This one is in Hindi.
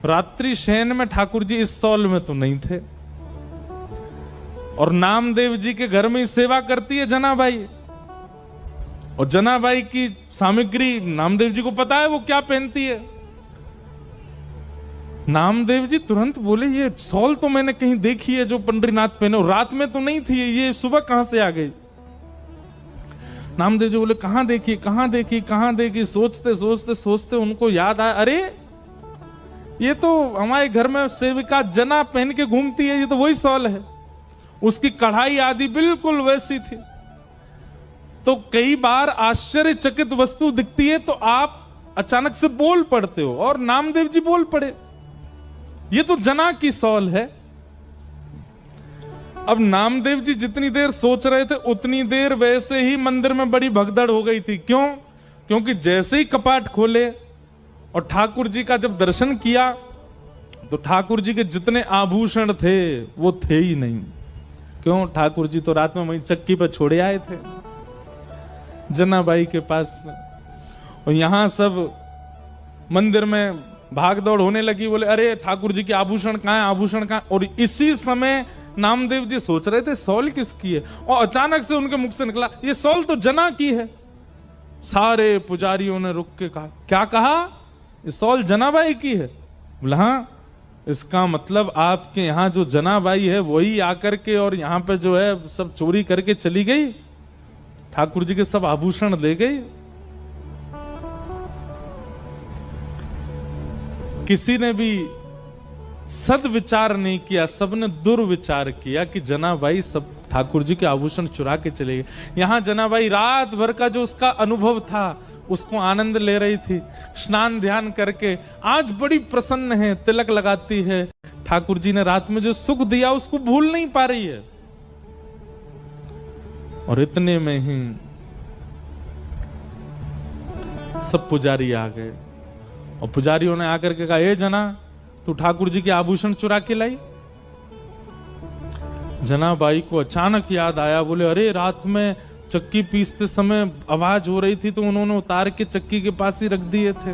रात्रि शयन में ठाकुर जी इस सौल में तो नहीं थे, और नामदेव जी के घर में सेवा करती है जनाबाई, और जनाबाई की सामग्री नामदेव जी को पता है वो क्या पहनती है। नामदेव जी तुरंत बोले ये सॉल तो मैंने कहीं देखी है जो पंडरीनाथ पहने, रात में तो नहीं थी, ये सुबह कहां से आ गई। नामदेव जी बोले कहां देखी कहां देखी कहां देखी, सोचते सोचते सोचते उनको याद आया, अरे ये तो हमारे घर में सेविका जना पहन के घूमती है, ये तो वही सॉल है। उसकी कढ़ाई आदि बिल्कुल वैसी थी। तो कई बार आश्चर्यचकित वस्तु दिखती है तो आप अचानक से बोल पड़ते हो, और नामदेव जी बोल पड़े ये तो जना की सॉल है। अब नामदेव जी जितनी देर सोच रहे थे उतनी देर वैसे ही मंदिर में बड़ी भगदड़ हो गई थी। क्यों? क्योंकि जैसे ही कपाट खोले और ठाकुर जी का जब दर्शन किया तो ठाकुर जी के जितने आभूषण थे वो थे ही नहीं। क्यों? ठाकुर जी तो रात में वहीं चक्की पर छोड़े आए थे जनाबाई के पास में, और यहां सब मंदिर में भाग दौड़ होने लगी। बोले अरे ठाकुर जी के आभूषण कहां है, आभूषण कहां। और इसी समय नामदेव जी सोच रहे थे सॉल किसकी है, और अचानक से उनके मुख से निकला ये सॉल तो जना की है। सारे पुजारियों ने रुक के कहा, क्या कहा? ये सॉल जनाबाई की है? बोला हाँ। इसका मतलब आपके यहां जो जनाबाई है वही आकर के और यहां पे जो है सब चोरी करके चली गई, ठाकुर जी के सब आभूषण ले गई। किसी ने भी सद्विचार नहीं किया, सबने दुर्विचार किया कि जनाबाई सब ठाकुर जी के आभूषण चुरा के चले गए। यहां जनाबाई रात भर का जो उसका अनुभव था उसको आनंद ले रही थी, स्नान ध्यान करके आज बड़ी प्रसन्न है, तिलक लगाती है। ठाकुर जी ने रात में जो सुख दिया उसको भूल नहीं पा रही है। और इतने में ही सब पुजारी आ गए, और पुजारियों ने आकर के कहा ए जना तू ठाकुर जी के आभूषण चुरा के लाई। जनाबाई को अचानक याद आया, बोले अरे रात में चक्की पीसते समय आवाज हो रही थी तो उन्होंने उतार के चक्की के पास ही रख दिए थे।